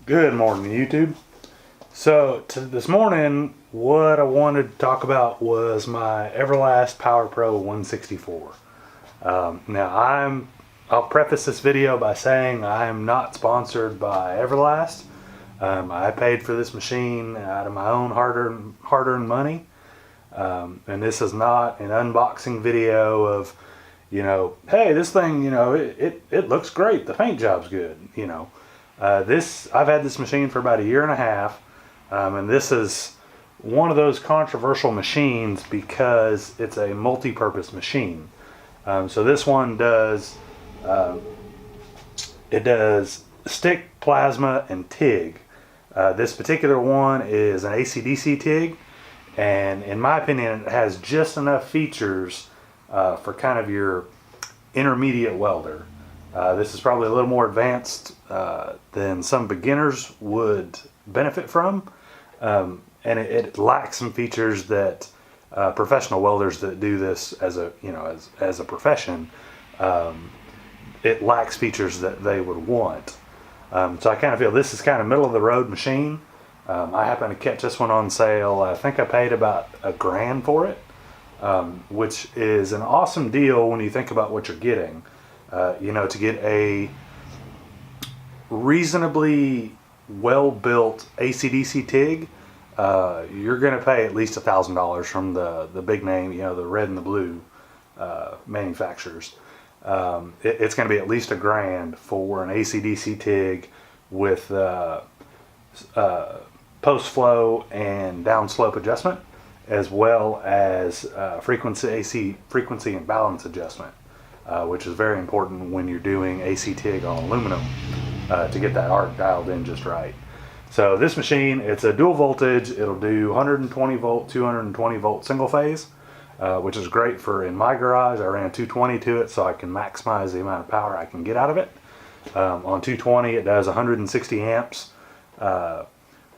Good morning, YouTube. So this morning, what I wanted to talk about was my Everlast PowerPro 164. I'll preface this video by saying I am not sponsored by Everlast. I paid for this machine out of my own hard-earned money, and this is not an unboxing video of, hey, this thing, it looks great. The paint job's good, I've had this machine for about a year and a half, and this is one of those controversial machines because it's a multi-purpose machine. So this one does stick, plasma, and TIG. This particular one is an AC/DC TIG, and in my opinion, it has just enough features for kind of your intermediate welder. This is probably a little more advanced than some beginners would benefit from, and it lacks some features that professional welders that do this as a profession, it lacks features that they would want. So I kind of feel this is kind of middle of the road machine. I happened to catch this one on sale. I think I paid about $1,000 for it, which is an awesome deal when you think about what you're getting. To get a reasonably well-built AC/DC TIG, you're going to pay at least $1,000 from the big name, the red and the blue manufacturers. It's going to be at least $1,000 for an AC/DC TIG with post-flow and downslope adjustment, as well as AC frequency and balance adjustment, which is very important when you're doing AC TIG on aluminum to get that arc dialed in just right. So this machine, it's a dual voltage. It'll do 120 volt, 220 volt single phase, which is great for in my garage. I ran 220 to it so I can maximize the amount of power I can get out of it. On 220 it does 160 amps,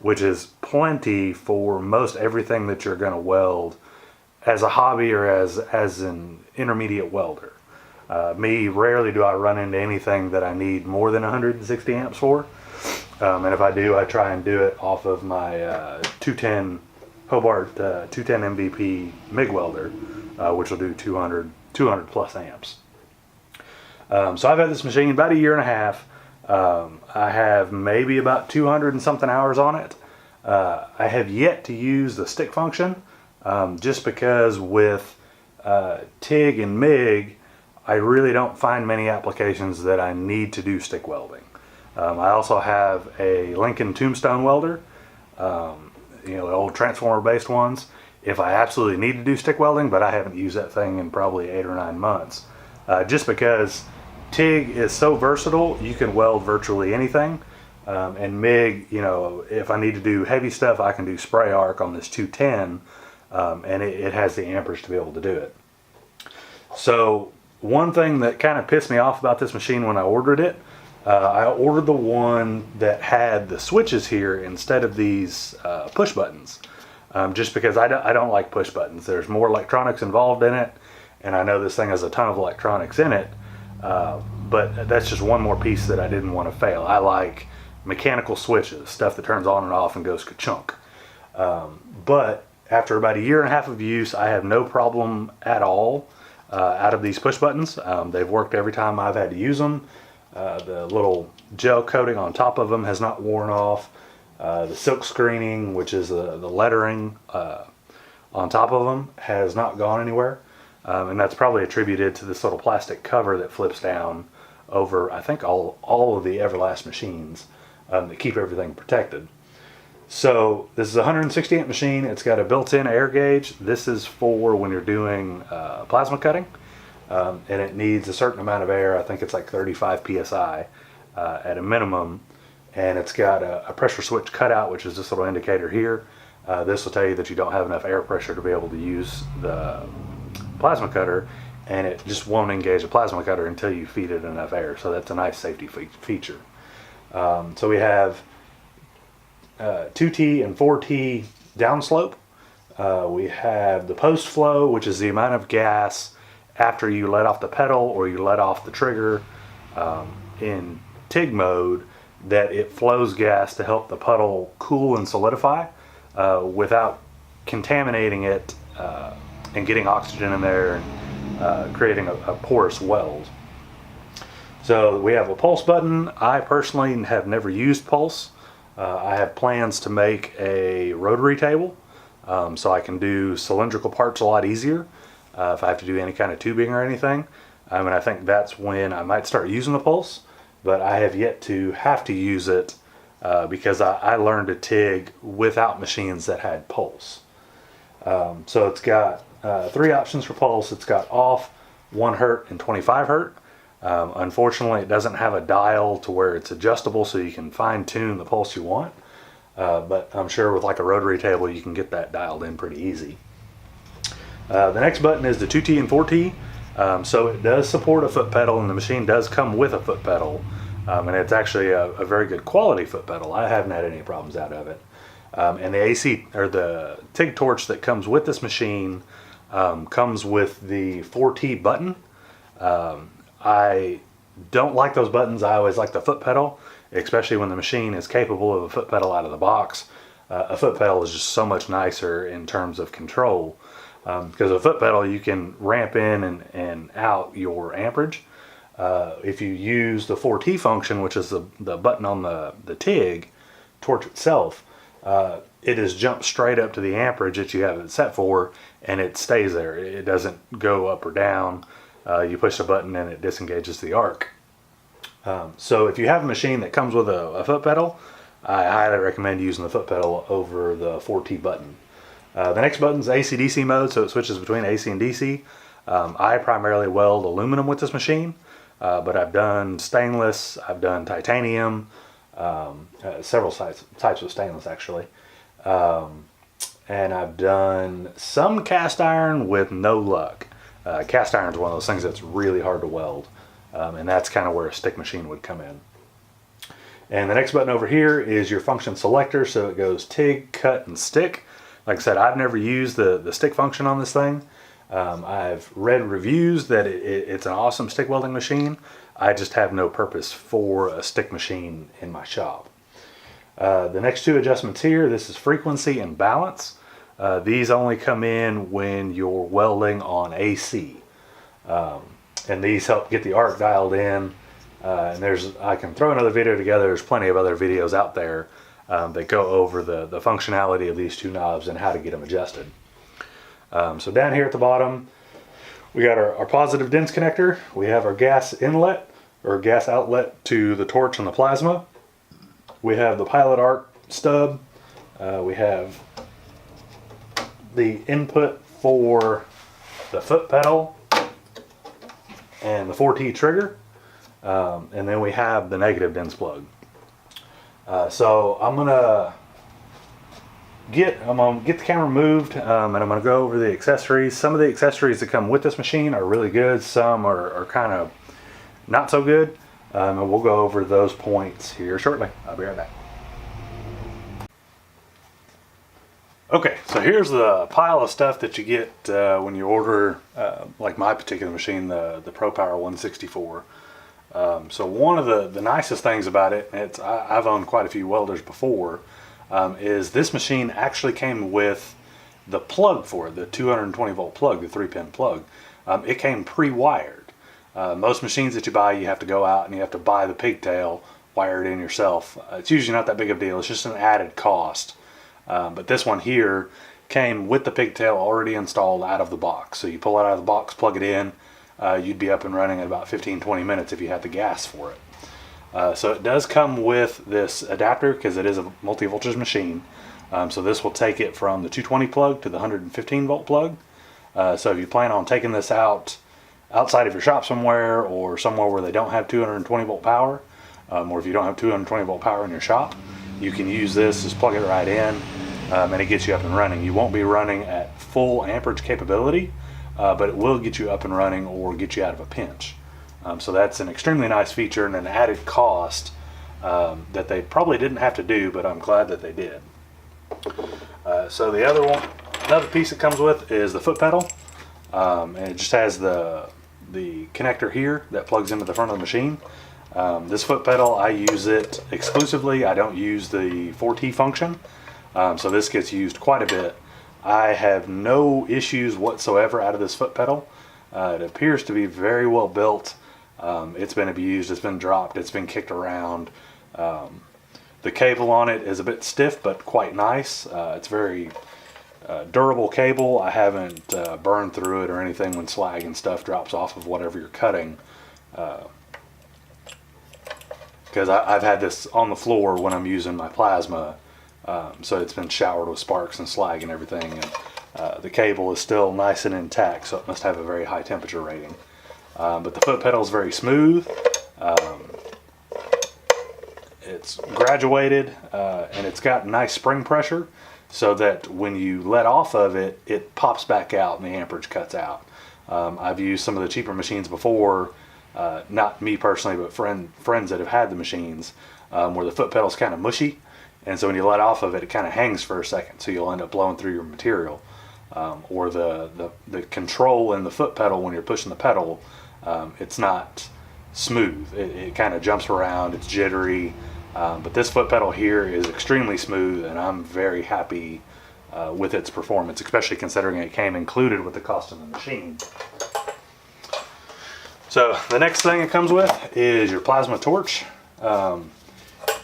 which is plenty for most everything that you're going to weld as a hobby or as an intermediate welder. Rarely do I run into anything that I need more than 160 amps for. And if I do, I try and do it off of my 210 Hobart 210 MVP MIG welder, which will do 200 plus amps. So I've had this machine about a year and a half. I have maybe about 200 and something hours on it. I have yet to use the stick function, just because with TIG and MIG, I really don't find many applications that I need to do stick welding. I also have a Lincoln Tombstone welder, the old transformer based ones, if I absolutely need to do stick welding, but I haven't used that thing in probably 8 or 9 months. Just because TIG is so versatile, you can weld virtually anything. And MIG, if I need to do heavy stuff, I can do spray arc on this 210, and it has the amperage to be able to do it. So one thing that kind of pissed me off about this machine when I ordered it, I ordered the one that had the switches here instead of these push buttons, just because I don't like push buttons. There's more electronics involved in it, and I know this thing has a ton of electronics in it, but that's just one more piece that I didn't want to fail. I like mechanical switches, stuff that turns on and off and goes ka-chunk. But after about a year and a half of use, I have no problem at all out of these push buttons. They've worked every time I've had to use them. The little gel coating on top of them has not worn off. The silk screening, which is the lettering on top of them, has not gone anywhere. And that's probably attributed to this little plastic cover that flips down over, I think, all of the Everlast machines that keep everything protected. So this is a 160 amp machine. It's got a built-in air gauge. This is for when you're doing plasma cutting, and it needs a certain amount of air. I think it's like 35 psi at a minimum, and it's got a pressure switch cutout, which is this little indicator here. This will tell you that you don't have enough air pressure to be able to use the plasma cutter, and it just won't engage the plasma cutter until you feed it enough air. So that's a nice safety feature. So we have 2T and 4T downslope. We have the post flow, which is the amount of gas after you let off the pedal or you let off the trigger. In TIG mode, that it flows gas to help the puddle cool and solidify without contaminating it and getting oxygen in there and creating a porous weld. So we have a pulse button. I personally have never used pulse. I have plans to make a rotary table so I can do cylindrical parts a lot easier if I have to do any kind of tubing or anything. And I think that's when I might start using the pulse, but I have yet to have to use it because I learned to TIG without machines that had pulse. So it's got 3 options for pulse. It's got off, 1 Hz, and 25 Hz. Unfortunately, it doesn't have a dial to where it's adjustable so you can fine tune the pulse you want. But I'm sure with like a rotary table you can get that dialed in pretty easy. The next button is the 2T and 4T. So it does support a foot pedal, and the machine does come with a foot pedal. And it's actually a very good quality foot pedal. I haven't had any problems out of it. And the AC or the TIG torch that comes with this machine comes with the 4T button. I don't like those buttons. I always like the foot pedal, especially when the machine is capable of a foot pedal out of the box. A foot pedal is just so much nicer in terms of control, because a foot pedal you can ramp in and out your amperage. If you use the 4T function, which is the button on the TIG torch itself, it is jumped straight up to the amperage that you have it set for, and it stays there. It doesn't go up or down. You push the button and it disengages the arc. So if you have a machine that comes with a foot pedal, I highly recommend using the foot pedal over the 4T button. The next button is AC-DC mode, so it switches between AC and DC. I primarily weld aluminum with this machine, but I've done stainless, I've done titanium, several types of stainless actually. And I've done some cast iron with no luck. Cast iron is one of those things that's really hard to weld, and that's kind of where a stick machine would come in. And the next button over here is your function selector, so it goes TIG, cut, and stick. Like I said, I've never used the stick function on this thing. I've read reviews that it's an awesome stick welding machine. I just have no purpose for a stick machine in my shop. The next 2 adjustments here, this is frequency and balance. These only come in when you're welding on AC. And these help get the arc dialed in. And I can throw another video together. There's plenty of other videos out there that go over the functionality of these 2 knobs and how to get them adjusted. So down here at the bottom, we got our positive DINS connector. We have our gas inlet or gas outlet to the torch and the plasma. We have the pilot arc stub. We have the input for the foot pedal and the 4T trigger, and then we have the negative DINS plug. So I'm gonna get the camera moved, and I'm gonna go over the accessories. Some of the accessories that come with this machine are really good. Some are kind of not so good, and we'll go over those points here shortly. I'll be right back. Okay, so here's the pile of stuff that you get when you order, like my particular machine, the ProPower 164. So one of the nicest things about it, I've owned quite a few welders before, is this machine actually came with the plug for it, the 220 volt plug, the 3-pin plug. It came pre-wired. Most machines that you buy, you have to go out and you have to buy the pigtail, wire it in yourself. It's usually not that big of a deal. It's just an added cost. But this one here came with the pigtail already installed out of the box. So you pull it out of the box, plug it in, you'd be up and running in about 15-20 minutes if you had the gas for it. So it does come with this adapter because it is a multi-voltage machine. So this will take it from the 220 plug to the 115 volt plug. So if you plan on taking this outside of your shop somewhere, or somewhere where they don't have 220 volt power, or if you don't have 220 volt power in your shop, you can use this, just plug it right in, and it gets you up and running. You won't be running at full amperage capability, but it will get you up and running or get you out of a pinch. So that's an extremely nice feature and an added cost that they probably didn't have to do, but I'm glad that they did. So another piece it comes with is the foot pedal, and it just has the connector here that plugs into the front of the machine. This foot pedal, I use it exclusively. I don't use the 4T function, so this gets used quite a bit. I have no issues whatsoever out of this foot pedal. It appears to be very well built. It's been abused, it's been dropped, it's been kicked around. The cable on it is a bit stiff, but quite nice. It's very durable cable. I haven't burned through it or anything when slag and stuff drops off of whatever you're cutting. Because I've had this on the floor when I'm using my plasma, so it's been showered with sparks and slag and everything, and the cable is still nice and intact, so it must have a very high temperature rating. But the foot pedal is very smooth. It's graduated, and it's got nice spring pressure, so that when you let off of it, it pops back out and the amperage cuts out. I've used some of the cheaper machines before, not me personally, but friends that have had the machines, where the foot pedal's kind of mushy, and so when you let off of it, it kind of hangs for a second, so you'll end up blowing through your material. Or the control in the foot pedal when you're pushing the pedal, it's not smooth. It kind of jumps around, it's jittery, but this foot pedal here is extremely smooth, and I'm very happy with its performance, especially considering it came included with the cost of the machine. So the next thing it comes with is your plasma torch.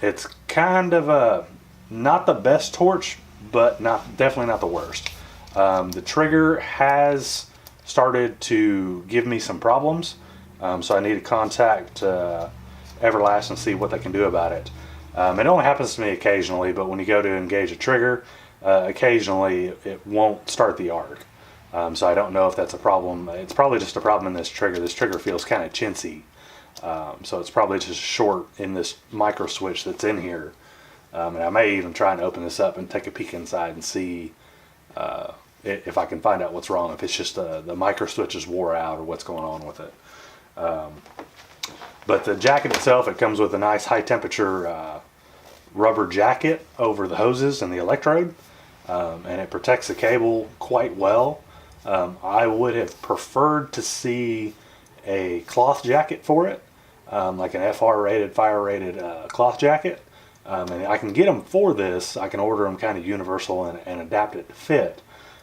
It's kind of not the best torch, but definitely not the worst. The trigger has started to give me some problems, so I need to contact Everlast and see what they can do about it. It only happens to me occasionally, but when you go to engage a trigger, occasionally it won't start the arc. So I don't know if that's a problem. It's probably just a problem in this trigger. This trigger feels kind of chintzy, so it's probably just short in this micro switch that's in here. And I may even try and open this up and take a peek inside and see if I can find out what's wrong, if it's just the micro switch is wore out or what's going on with it. But the jacket itself, it comes with a nice high temperature rubber jacket over the hoses and the electrode, and it protects the cable quite well. I would have preferred to see a cloth jacket for it, like an FR rated, fire rated cloth jacket. And I can get them for this. I can order them kind of universal and adapt it to fit.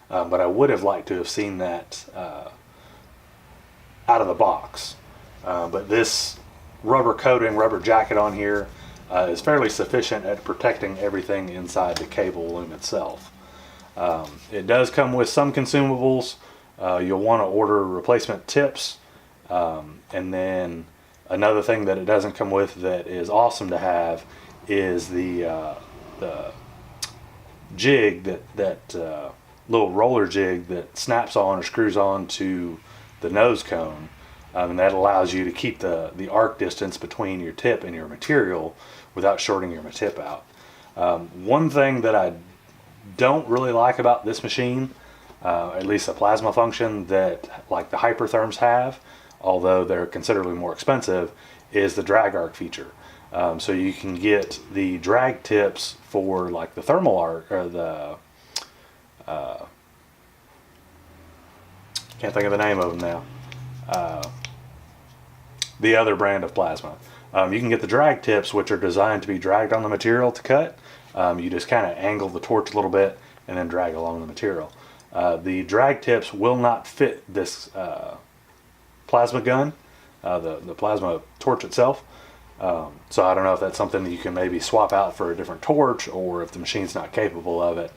But I would have liked to have seen that out of the box. But this rubber coating, rubber jacket on here is fairly sufficient at protecting everything inside the cable loom itself. It does come with some consumables. You'll want to order replacement tips. And then another thing that it doesn't come with that is awesome to have is the jig, that little roller jig that snaps on or screws on to the nose cone, and that allows you to keep the arc distance between your tip and your material without shorting your tip out. One thing that I don't really like about this machine, at least the plasma function that like the Hypertherms have, although they're considerably more expensive, is the drag arc feature. So you can get the drag tips for like the thermal arc, or the can't think of the name of them now. The other brand of plasma. You can get the drag tips, which are designed to be dragged on the material to cut. You just kind of angle the torch a little bit and then drag along the material. The drag tips will not fit this plasma gun, the plasma torch itself. So I don't know if that's something that you can maybe swap out for a different torch, or if the machine's not capable of it.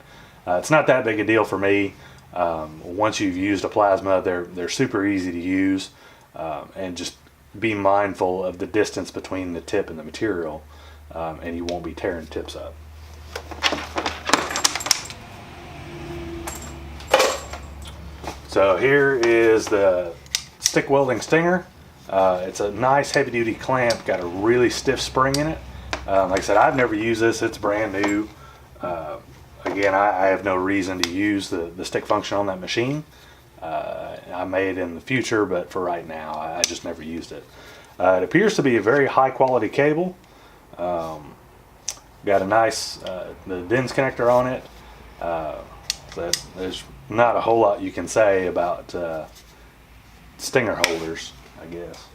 It's not that big a deal for me. Once you've used a plasma, they're super easy to use, and just be mindful of the distance between the tip and the material, and you won't be tearing tips up. So here is the stick welding stinger. It's a nice heavy duty clamp, got a really stiff spring in it. Like I said, I've never used this, it's brand new. Again, I have no reason to use the stick function on that machine. I may in the future, but for right now, I just never used it. It appears to be a very high quality cable. Got a nice the DINS connector on it. So there's not a whole lot you can say about stinger holders, I guess.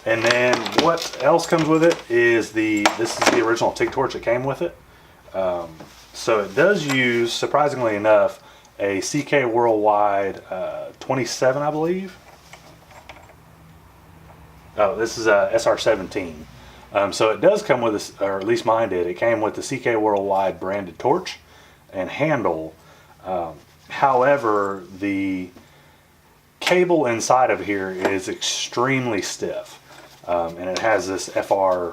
And then what else comes with it is this is the original TIG torch that came with it. So it does use, surprisingly enough, a CK Worldwide 27, I believe. Oh, this is a SR17. So it does come with this, or at least mine did. It came with the CK Worldwide branded torch and handle. However, the cable inside of here is extremely stiff, and it has this FR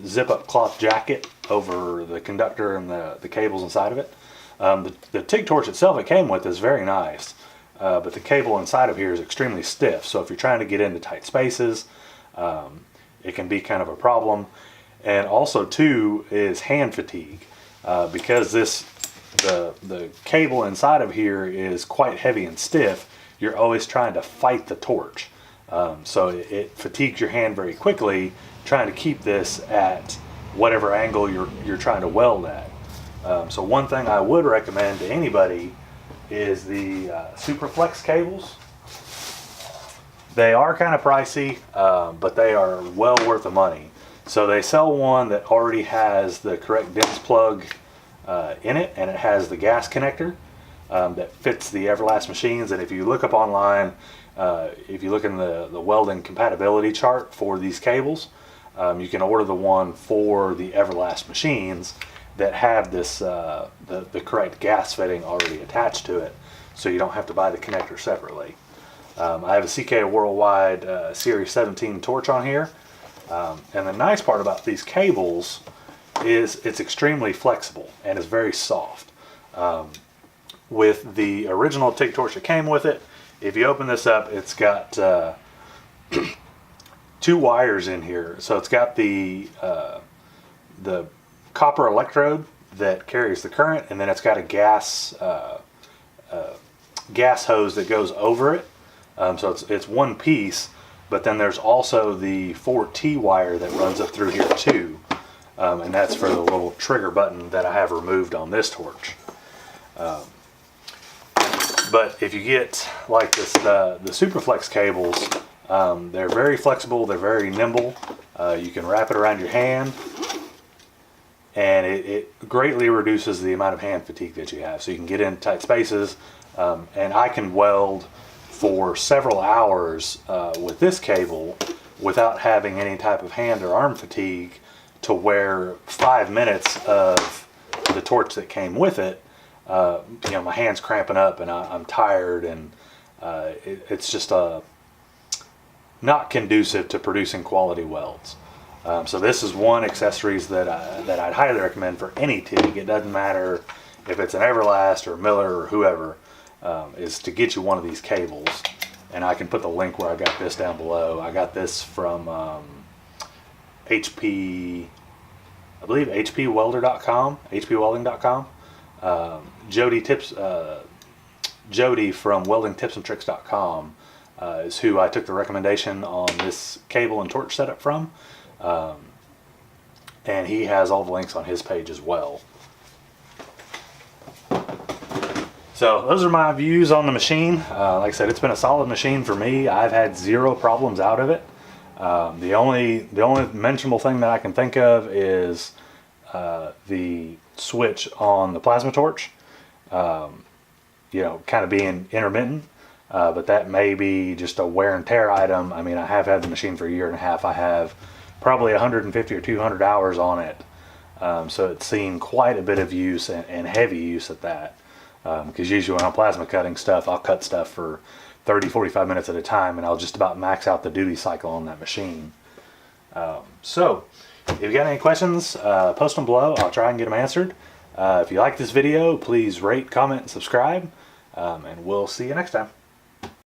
zip-up cloth jacket over the conductor and the cables inside of it. The TIG torch itself it came with is very nice, but the cable inside of here is extremely stiff, so if you're trying to get into tight spaces, it can be kind of a problem. And also too is hand fatigue, because the cable inside of here is quite heavy and stiff. You're always trying to fight the torch, so it fatigues your hand very quickly trying to keep this at whatever angle you're trying to weld at. So one thing I would recommend to anybody is the Superflex cables. They are kind of pricey, but they are well worth the money. So they sell one that already has the correct DIMS plug in it, and it has the gas connector that fits the Everlast machines. And if you look up online, if you look in the welding compatibility chart for these cables, you can order the one for the Everlast machines that have this the correct gas fitting already attached to it, so you don't have to buy the connector separately. I have a CK Worldwide Series 17 torch on here, and the nice part about these cables is it's extremely flexible and it's very soft. With the original TIG torch that came with it, if you open this up, it's got two wires in here. So it's got the copper electrode that carries the current, and then it's got a gas hose that goes over it. So it's one piece, but then there's also the 4T wire that runs up through here too, and that's for the little trigger button that I have removed on this torch. But if you get like this, the Superflex cables, they're very flexible, they're very nimble. You can wrap it around your hand, and it greatly reduces the amount of hand fatigue that you have. So you can get in tight spaces, and I can weld for several hours with this cable without having any type of hand or arm fatigue, to where 5 minutes of the torch that came with it, you know, my hand's cramping up and I'm tired, and it's just not conducive to producing quality welds. So this is one accessories that I'd highly recommend for any TIG. It doesn't matter if it's an Everlast or Miller or whoever, is to get you one of these cables. And I can put the link where I got this down below. I got this from HP, I believe hpwelding.com. Jody from weldingtipsandtricks.com is who I took the recommendation on this cable and torch setup from, and he has all the links on his page as well. So those are my views on the machine. Like I said, it's been a solid machine for me. I've had zero problems out of it. The only mentionable thing that I can think of is the switch on the plasma torch, you know, kind of being intermittent, but that may be just a wear and tear item. I mean, I have had the machine for a year and a half. I have probably 150 or 200 hours on it, so it's seen quite a bit of use, and heavy use at that, because usually when I'm plasma cutting stuff, I'll cut stuff for 30-45 minutes at a time, and I'll just about max out the duty cycle on that machine. So if you got any questions, post them below. I'll try and get them answered. If you like this video, please rate, comment, and subscribe, and we'll see you next time.